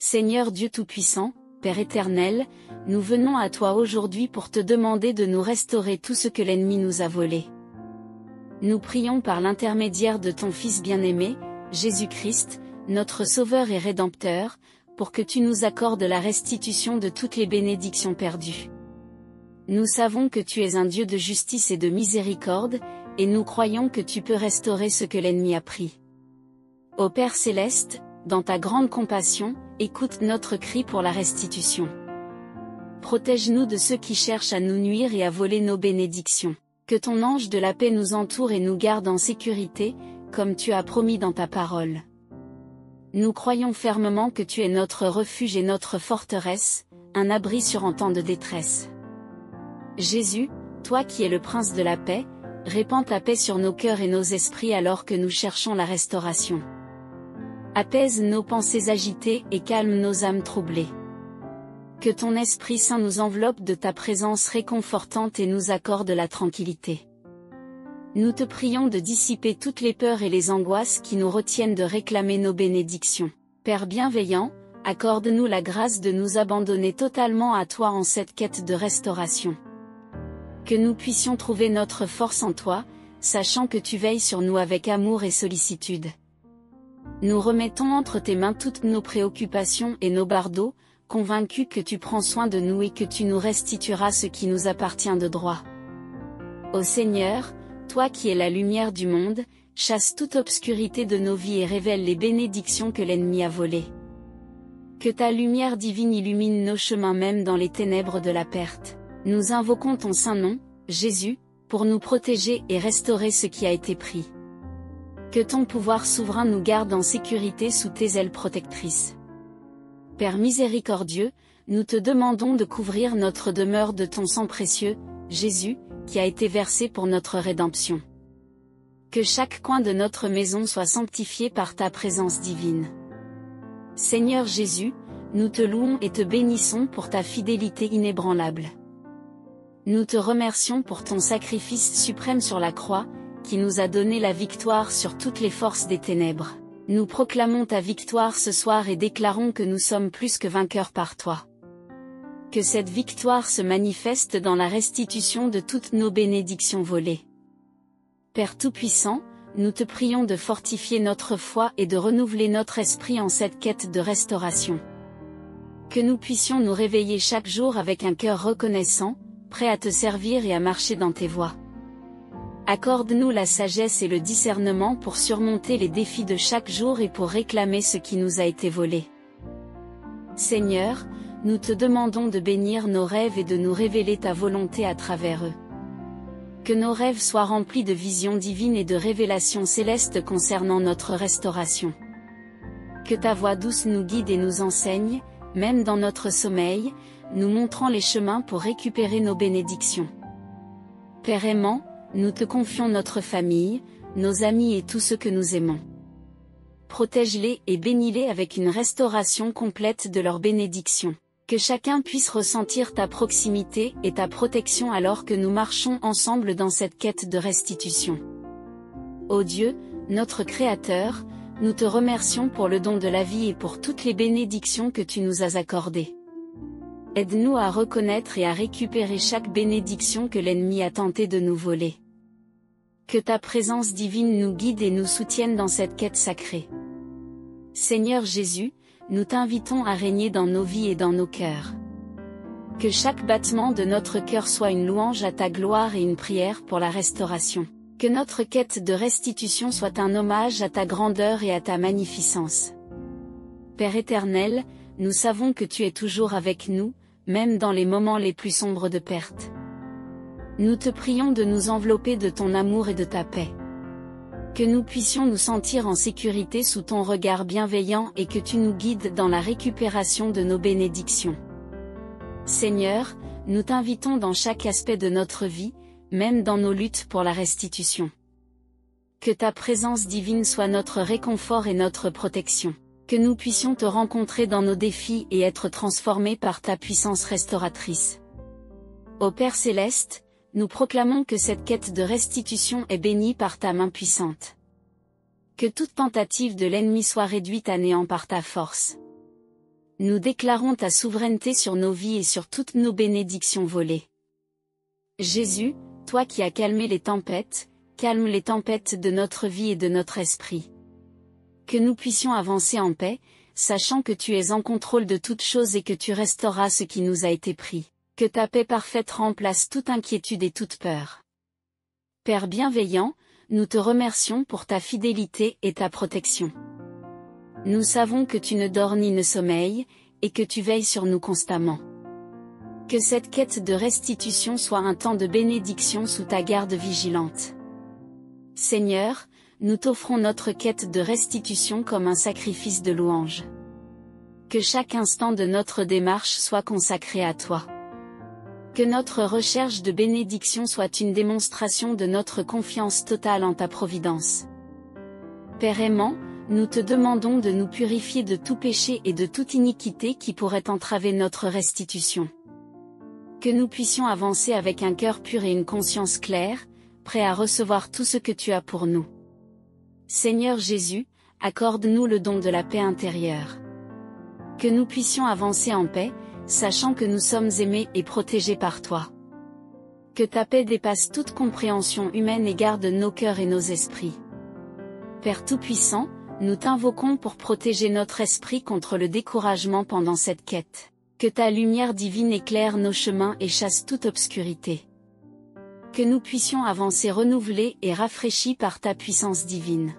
Seigneur Dieu Tout-Puissant, Père éternel, nous venons à toi aujourd'hui pour te demander de nous restaurer tout ce que l'ennemi nous a volé. Nous prions par l'intermédiaire de ton Fils bien-aimé, Jésus-Christ, notre Sauveur et Rédempteur, pour que tu nous accordes la restitution de toutes les bénédictions perdues. Nous savons que tu es un Dieu de justice et de miséricorde, et nous croyons que tu peux restaurer ce que l'ennemi a pris. Ô Père céleste, dans ta grande compassion, écoute notre cri pour la restitution. Protège-nous de ceux qui cherchent à nous nuire et à voler nos bénédictions. Que ton ange de la paix nous entoure et nous garde en sécurité, comme tu as promis dans ta parole. Nous croyons fermement que tu es notre refuge et notre forteresse, un abri sur en temps de détresse. Jésus, toi qui es le Prince de la paix, répands ta paix sur nos cœurs et nos esprits alors que nous cherchons la restauration. Apaise nos pensées agitées et calme nos âmes troublées. Que ton Esprit Saint nous enveloppe de ta présence réconfortante et nous accorde la tranquillité. Nous te prions de dissiper toutes les peurs et les angoisses qui nous retiennent de réclamer nos bénédictions. Père bienveillant, accorde-nous la grâce de nous abandonner totalement à toi en cette quête de restauration. Que nous puissions trouver notre force en toi, sachant que tu veilles sur nous avec amour et sollicitude. Nous remettons entre tes mains toutes nos préoccupations et nos bardeaux, convaincus que tu prends soin de nous et que tu nous restitueras ce qui nous appartient de droit. Ô Seigneur, toi qui es la lumière du monde, chasse toute obscurité de nos vies et révèle les bénédictions que l'ennemi a volées. Que ta lumière divine illumine nos chemins même dans les ténèbres de la perte. Nous invoquons ton saint nom, Jésus, pour nous protéger et restaurer ce qui a été pris. Que ton pouvoir souverain nous garde en sécurité sous tes ailes protectrices. Père miséricordieux, nous te demandons de couvrir notre demeure de ton sang précieux, Jésus, qui a été versé pour notre rédemption. Que chaque coin de notre maison soit sanctifié par ta présence divine. Seigneur Jésus, nous te louons et te bénissons pour ta fidélité inébranlable. Nous te remercions pour ton sacrifice suprême sur la croix, qui nous a donné la victoire sur toutes les forces des ténèbres. Nous proclamons ta victoire ce soir et déclarons que nous sommes plus que vainqueurs par toi. Que cette victoire se manifeste dans la restitution de toutes nos bénédictions volées. Père Tout-Puissant, nous te prions de fortifier notre foi et de renouveler notre esprit en cette quête de restauration. Que nous puissions nous réveiller chaque jour avec un cœur reconnaissant, prêt à te servir et à marcher dans tes voies. Accorde-nous la sagesse et le discernement pour surmonter les défis de chaque jour et pour réclamer ce qui nous a été volé. Seigneur, nous te demandons de bénir nos rêves et de nous révéler ta volonté à travers eux. Que nos rêves soient remplis de visions divines et de révélations célestes concernant notre restauration. Que ta voix douce nous guide et nous enseigne, même dans notre sommeil, nous montrant les chemins pour récupérer nos bénédictions. Père aimant, nous te confions notre famille, nos amis et tous ceux que nous aimons. Protège-les et bénis-les avec une restauration complète de leurs bénédictions. Que chacun puisse ressentir ta proximité et ta protection alors que nous marchons ensemble dans cette quête de restitution. Ô Dieu, notre Créateur, nous te remercions pour le don de la vie et pour toutes les bénédictions que tu nous as accordées. Aide-nous à reconnaître et à récupérer chaque bénédiction que l'ennemi a tenté de nous voler. Que ta présence divine nous guide et nous soutienne dans cette quête sacrée. Seigneur Jésus, nous t'invitons à régner dans nos vies et dans nos cœurs. Que chaque battement de notre cœur soit une louange à ta gloire et une prière pour la restauration. Que notre quête de restitution soit un hommage à ta grandeur et à ta magnificence. Père éternel, nous savons que tu es toujours avec nous, même dans les moments les plus sombres de perte. Nous te prions de nous envelopper de ton amour et de ta paix. Que nous puissions nous sentir en sécurité sous ton regard bienveillant et que tu nous guides dans la récupération de nos bénédictions. Seigneur, nous t'invitons dans chaque aspect de notre vie, même dans nos luttes pour la restitution. Que ta présence divine soit notre réconfort et notre protection. Que nous puissions te rencontrer dans nos défis et être transformés par ta puissance restauratrice. Ô Père céleste, nous proclamons que cette quête de restitution est bénie par ta main puissante. Que toute tentative de l'ennemi soit réduite à néant par ta force. Nous déclarons ta souveraineté sur nos vies et sur toutes nos bénédictions volées. Jésus, toi qui as calmé les tempêtes, calme les tempêtes de notre vie et de notre esprit. Que nous puissions avancer en paix, sachant que tu es en contrôle de toutes choses et que tu restaureras ce qui nous a été pris. Que ta paix parfaite remplace toute inquiétude et toute peur. Père bienveillant, nous te remercions pour ta fidélité et ta protection. Nous savons que tu ne dors ni ne sommeilles, et que tu veilles sur nous constamment. Que cette quête de restitution soit un temps de bénédiction sous ta garde vigilante. Seigneur, nous t'offrons notre quête de restitution comme un sacrifice de louange. Que chaque instant de notre démarche soit consacré à toi. Que notre recherche de bénédiction soit une démonstration de notre confiance totale en ta providence. Père aimant, nous te demandons de nous purifier de tout péché et de toute iniquité qui pourrait entraver notre restitution. Que nous puissions avancer avec un cœur pur et une conscience claire, prêts à recevoir tout ce que tu as pour nous. Seigneur Jésus, accorde-nous le don de la paix intérieure. Que nous puissions avancer en paix, sachant que nous sommes aimés et protégés par toi. Que ta paix dépasse toute compréhension humaine et garde nos cœurs et nos esprits. Père Tout-Puissant, nous t'invoquons pour protéger notre esprit contre le découragement pendant cette quête. Que ta lumière divine éclaire nos chemins et chasse toute obscurité. Que nous puissions avancer renouvelés et rafraîchis par ta puissance divine.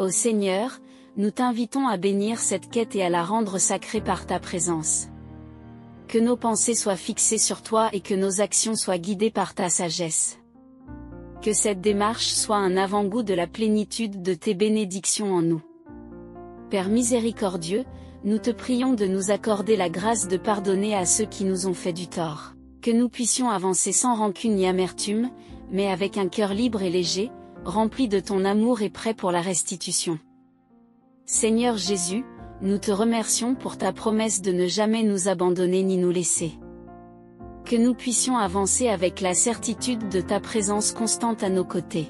Ô Seigneur, nous t'invitons à bénir cette quête et à la rendre sacrée par ta présence. Que nos pensées soient fixées sur toi et que nos actions soient guidées par ta sagesse. Que cette démarche soit un avant-goût de la plénitude de tes bénédictions en nous. Père miséricordieux, nous te prions de nous accorder la grâce de pardonner à ceux qui nous ont fait du tort. Que nous puissions avancer sans rancune ni amertume, mais avec un cœur libre et léger, rempli de ton amour et prêt pour la restitution. Seigneur Jésus, nous te remercions pour ta promesse de ne jamais nous abandonner ni nous laisser. Que nous puissions avancer avec la certitude de ta présence constante à nos côtés.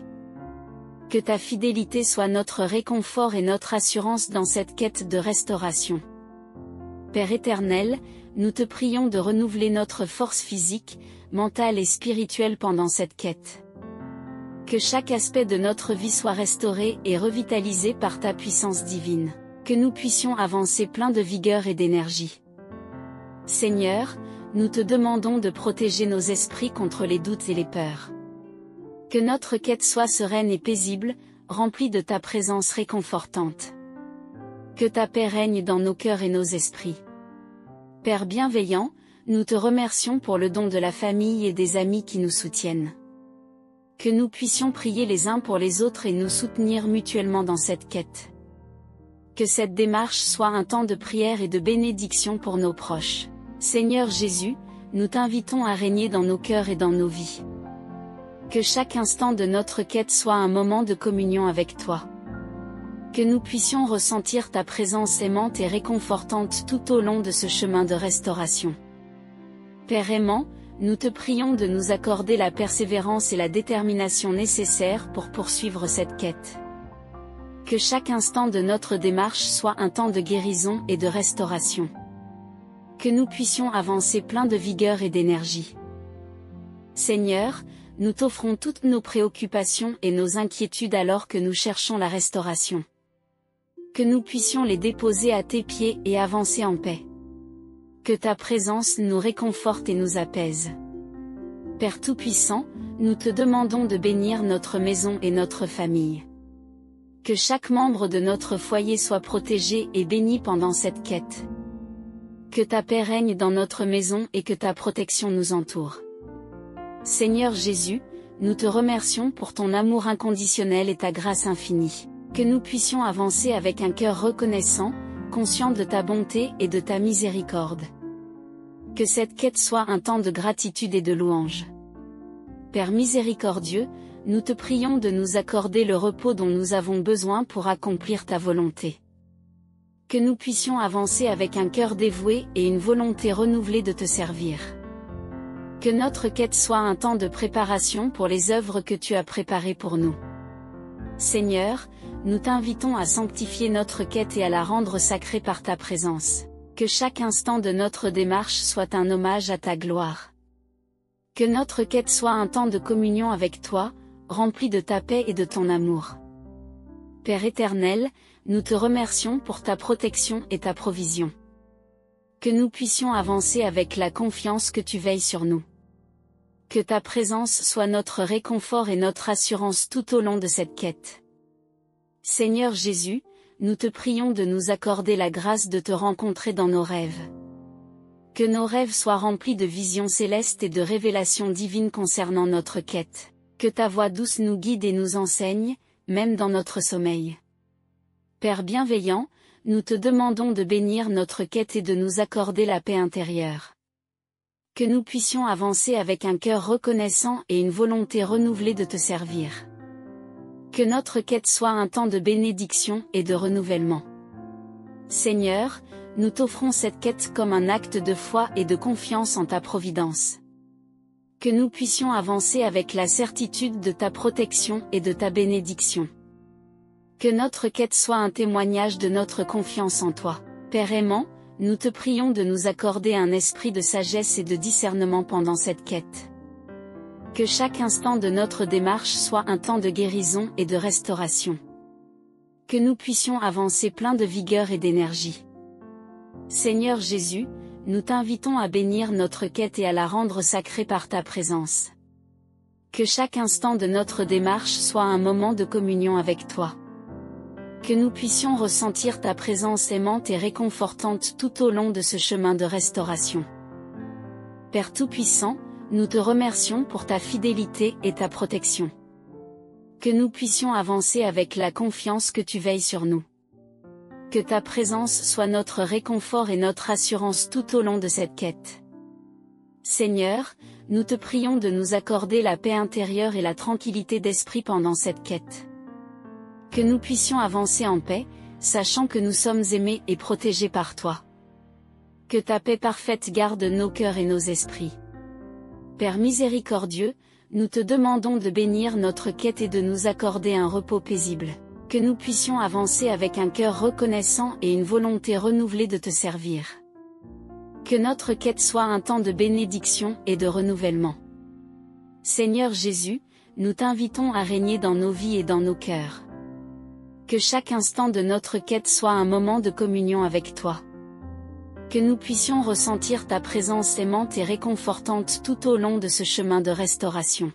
Que ta fidélité soit notre réconfort et notre assurance dans cette quête de restauration. Père éternel, nous te prions de renouveler notre force physique, mentale et spirituelle pendant cette quête. Que chaque aspect de notre vie soit restauré et revitalisé par ta puissance divine. Que nous puissions avancer plein de vigueur et d'énergie. Seigneur, nous te demandons de protéger nos esprits contre les doutes et les peurs. Que notre quête soit sereine et paisible, remplie de ta présence réconfortante. Que ta paix règne dans nos cœurs et nos esprits. Père bienveillant, nous te remercions pour le don de la famille et des amis qui nous soutiennent. Que nous puissions prier les uns pour les autres et nous soutenir mutuellement dans cette quête. Que cette démarche soit un temps de prière et de bénédiction pour nos proches. Seigneur Jésus, nous t'invitons à régner dans nos cœurs et dans nos vies. Que chaque instant de notre quête soit un moment de communion avec toi. Que nous puissions ressentir ta présence aimante et réconfortante tout au long de ce chemin de restauration. Père aimant, nous te prions de nous accorder la persévérance et la détermination nécessaires pour poursuivre cette quête. Que chaque instant de notre démarche soit un temps de guérison et de restauration. Que nous puissions avancer plein de vigueur et d'énergie. Seigneur, nous t'offrons toutes nos préoccupations et nos inquiétudes alors que nous cherchons la restauration. Que nous puissions les déposer à tes pieds et avancer en paix. Que ta présence nous réconforte et nous apaise. Père Tout-Puissant, nous te demandons de bénir notre maison et notre famille. Que chaque membre de notre foyer soit protégé et béni pendant cette quête. Que ta paix règne dans notre maison et que ta protection nous entoure. Seigneur Jésus, nous te remercions pour ton amour inconditionnel et ta grâce infinie. Que nous puissions avancer avec un cœur reconnaissant, conscient de ta bonté et de ta miséricorde. Que cette quête soit un temps de gratitude et de louange. Père miséricordieux, nous te prions de nous accorder le repos dont nous avons besoin pour accomplir ta volonté. Que nous puissions avancer avec un cœur dévoué et une volonté renouvelée de te servir. Que notre quête soit un temps de préparation pour les œuvres que tu as préparées pour nous. Seigneur, nous t'invitons à sanctifier notre quête et à la rendre sacrée par ta présence. Que chaque instant de notre démarche soit un hommage à ta gloire. Que notre quête soit un temps de communion avec toi, rempli de ta paix et de ton amour. Père éternel, nous te remercions pour ta protection et ta provision. Que nous puissions avancer avec la confiance que tu veilles sur nous. Que ta présence soit notre réconfort et notre assurance tout au long de cette quête. Seigneur Jésus, nous te prions de nous accorder la grâce de te rencontrer dans nos rêves. Que nos rêves soient remplis de visions célestes et de révélations divines concernant notre quête. Que ta voix douce nous guide et nous enseigne, même dans notre sommeil. Père bienveillant, nous te demandons de bénir notre quête et de nous accorder la paix intérieure. Que nous puissions avancer avec un cœur reconnaissant et une volonté renouvelée de te servir. Que notre quête soit un temps de bénédiction et de renouvellement. Seigneur, nous t'offrons cette quête comme un acte de foi et de confiance en ta providence. Que nous puissions avancer avec la certitude de ta protection et de ta bénédiction. Que notre quête soit un témoignage de notre confiance en toi. Père aimant, nous te prions de nous accorder un esprit de sagesse et de discernement pendant cette quête. Que chaque instant de notre démarche soit un temps de guérison et de restauration. Que nous puissions avancer plein de vigueur et d'énergie. Seigneur Jésus, nous t'invitons à bénir notre quête et à la rendre sacrée par ta présence. Que chaque instant de notre démarche soit un moment de communion avec toi. Que nous puissions ressentir ta présence aimante et réconfortante tout au long de ce chemin de restauration. Père Tout-Puissant, nous te remercions pour ta fidélité et ta protection. Que nous puissions avancer avec la confiance que tu veilles sur nous. Que ta présence soit notre réconfort et notre assurance tout au long de cette quête. Seigneur, nous te prions de nous accorder la paix intérieure et la tranquillité d'esprit pendant cette quête. Que nous puissions avancer en paix, sachant que nous sommes aimés et protégés par toi. Que ta paix parfaite garde nos cœurs et nos esprits. Père miséricordieux, nous te demandons de bénir notre quête et de nous accorder un repos paisible. Que nous puissions avancer avec un cœur reconnaissant et une volonté renouvelée de te servir. Que notre quête soit un temps de bénédiction et de renouvellement. Seigneur Jésus, nous t'invitons à régner dans nos vies et dans nos cœurs. Que chaque instant de notre quête soit un moment de communion avec toi. Que nous puissions ressentir ta présence aimante et réconfortante tout au long de ce chemin de restauration.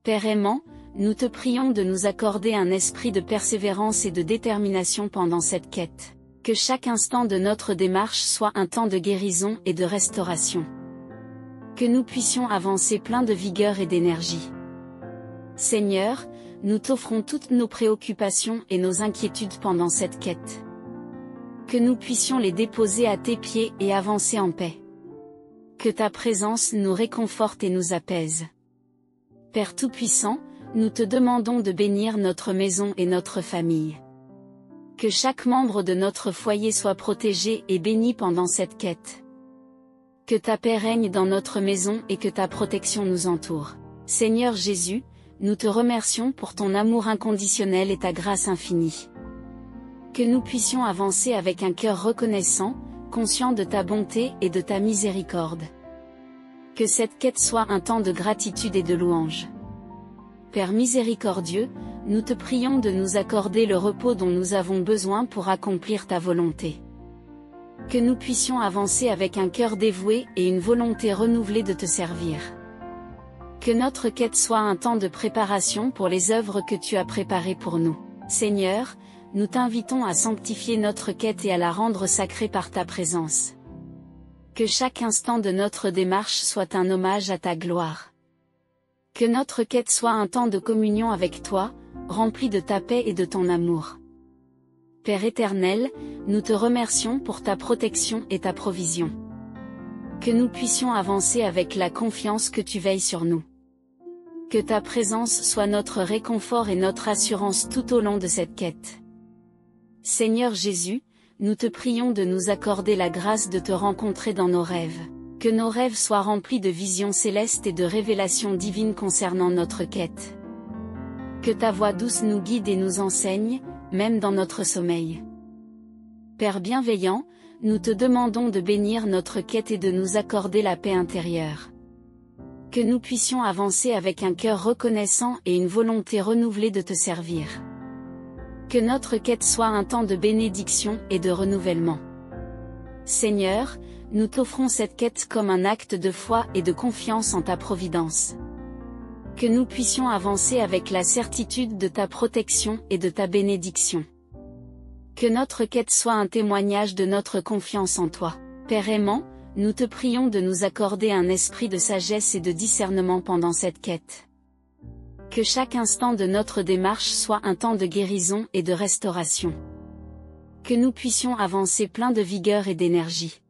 Père aimant, nous te prions de nous accorder un esprit de persévérance et de détermination pendant cette quête. Que chaque instant de notre démarche soit un temps de guérison et de restauration. Que nous puissions avancer plein de vigueur et d'énergie. Seigneur, nous t'offrons toutes nos préoccupations et nos inquiétudes pendant cette quête. Que nous puissions les déposer à tes pieds et avancer en paix. Que ta présence nous réconforte et nous apaise. Père Tout-Puissant, nous te demandons de bénir notre maison et notre famille. Que chaque membre de notre foyer soit protégé et béni pendant cette quête. Que ta paix règne dans notre maison et que ta protection nous entoure. Seigneur Jésus, nous te remercions pour ton amour inconditionnel et ta grâce infinie. Que nous puissions avancer avec un cœur reconnaissant, conscient de ta bonté et de ta miséricorde. Que cette quête soit un temps de gratitude et de louange. Père miséricordieux, nous te prions de nous accorder le repos dont nous avons besoin pour accomplir ta volonté. Que nous puissions avancer avec un cœur dévoué et une volonté renouvelée de te servir. Que notre quête soit un temps de préparation pour les œuvres que tu as préparées pour nous. Seigneur, nous t'invitons à sanctifier notre quête et à la rendre sacrée par ta présence. Que chaque instant de notre démarche soit un hommage à ta gloire. Que notre quête soit un temps de communion avec toi, rempli de ta paix et de ton amour. Père éternel, nous te remercions pour ta protection et ta provision. Que nous puissions avancer avec la confiance que tu veilles sur nous. Que ta présence soit notre réconfort et notre assurance tout au long de cette quête. Seigneur Jésus, nous te prions de nous accorder la grâce de te rencontrer dans nos rêves. Que nos rêves soient remplis de visions célestes et de révélations divines concernant notre quête. Que ta voix douce nous guide et nous enseigne, même dans notre sommeil. Père bienveillant, nous te demandons de bénir notre quête et de nous accorder la paix intérieure. Que nous puissions avancer avec un cœur reconnaissant et une volonté renouvelée de te servir. Que notre quête soit un temps de bénédiction et de renouvellement. Seigneur, nous t'offrons cette quête comme un acte de foi et de confiance en ta providence. Que nous puissions avancer avec la certitude de ta protection et de ta bénédiction. Que notre quête soit un témoignage de notre confiance en toi. Père aimant, nous te prions de nous accorder un esprit de sagesse et de discernement pendant cette quête. Que chaque instant de notre démarche soit un temps de guérison et de restauration. Que nous puissions avancer plein de vigueur et d'énergie.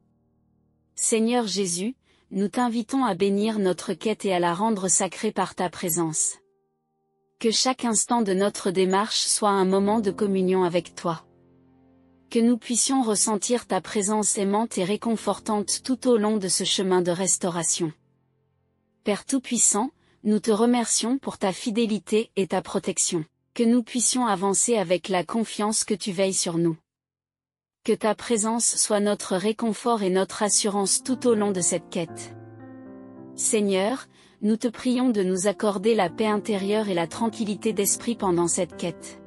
Seigneur Jésus, nous t'invitons à bénir notre quête et à la rendre sacrée par ta présence. Que chaque instant de notre démarche soit un moment de communion avec toi. Que nous puissions ressentir ta présence aimante et réconfortante tout au long de ce chemin de restauration. Père Tout-Puissant, nous te remercions pour ta fidélité et ta protection. Que nous puissions avancer avec la confiance que tu veilles sur nous. Que ta présence soit notre réconfort et notre assurance tout au long de cette quête. Seigneur, nous te prions de nous accorder la paix intérieure et la tranquillité d'esprit pendant cette quête.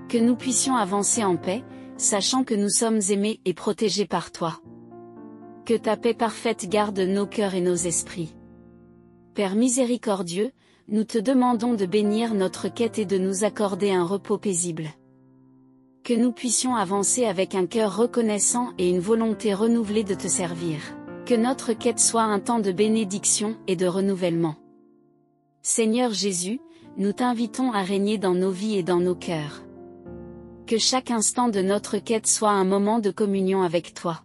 Que nous puissions avancer en paix, sachant que nous sommes aimés et protégés par toi. Que ta paix parfaite garde nos cœurs et nos esprits. Père miséricordieux, nous te demandons de bénir notre quête et de nous accorder un repos paisible. Que nous puissions avancer avec un cœur reconnaissant et une volonté renouvelée de te servir. Que notre quête soit un temps de bénédiction et de renouvellement. Seigneur Jésus, nous t'invitons à régner dans nos vies et dans nos cœurs. Que chaque instant de notre quête soit un moment de communion avec toi.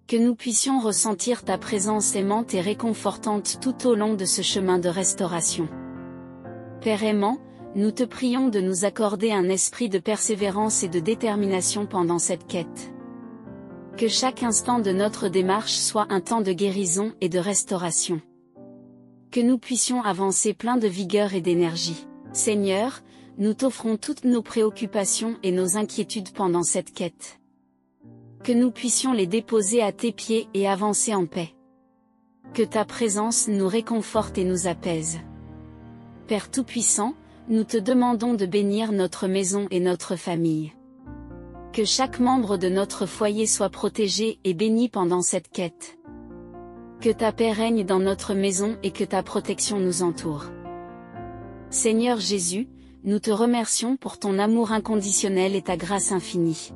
Que nous puissions ressentir ta présence aimante et réconfortante tout au long de ce chemin de restauration. Père aimant, nous te prions de nous accorder un esprit de persévérance et de détermination pendant cette quête. Que chaque instant de notre démarche soit un temps de guérison et de restauration. Que nous puissions avancer plein de vigueur et d'énergie. Seigneur, nous t'offrons toutes nos préoccupations et nos inquiétudes pendant cette quête. Que nous puissions les déposer à tes pieds et avancer en paix. Que ta présence nous réconforte et nous apaise. Père Tout-Puissant, nous te demandons de bénir notre maison et notre famille. Que chaque membre de notre foyer soit protégé et béni pendant cette quête. Que ta paix règne dans notre maison et que ta protection nous entoure. Seigneur Jésus, nous te remercions pour ton amour inconditionnel et ta grâce infinie.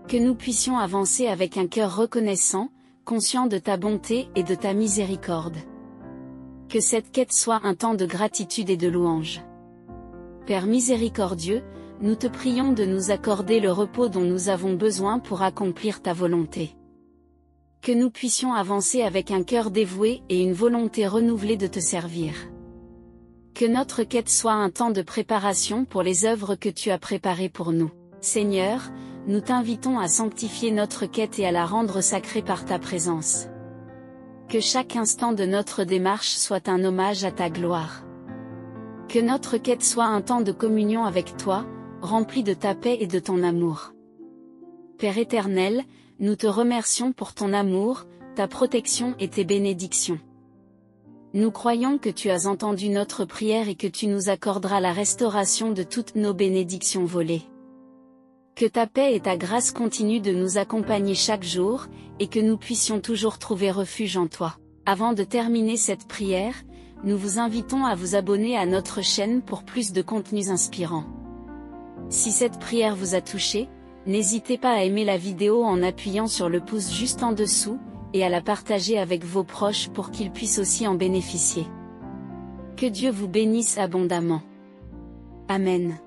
Que nous puissions avancer avec un cœur reconnaissant, conscient de ta bonté et de ta miséricorde. Que cette quête soit un temps de gratitude et de louange. Père miséricordieux, nous te prions de nous accorder le repos dont nous avons besoin pour accomplir ta volonté. Que nous puissions avancer avec un cœur dévoué et une volonté renouvelée de te servir. Que notre quête soit un temps de préparation pour les œuvres que tu as préparées pour nous. Seigneur, nous t'invitons à sanctifier notre quête et à la rendre sacrée par ta présence. Que chaque instant de notre démarche soit un hommage à ta gloire. Que notre quête soit un temps de communion avec toi, rempli de ta paix et de ton amour. Père éternel, nous te remercions pour ton amour, ta protection et tes bénédictions. Nous croyons que tu as entendu notre prière et que tu nous accorderas la restauration de toutes nos bénédictions volées. Que ta paix et ta grâce continuent de nous accompagner chaque jour, et que nous puissions toujours trouver refuge en toi. Avant de terminer cette prière, nous vous invitons à vous abonner à notre chaîne pour plus de contenus inspirants. Si cette prière vous a touché, n'hésitez pas à aimer la vidéo en appuyant sur le pouce juste en dessous, et à la partager avec vos proches pour qu'ils puissent aussi en bénéficier. Que Dieu vous bénisse abondamment. Amen.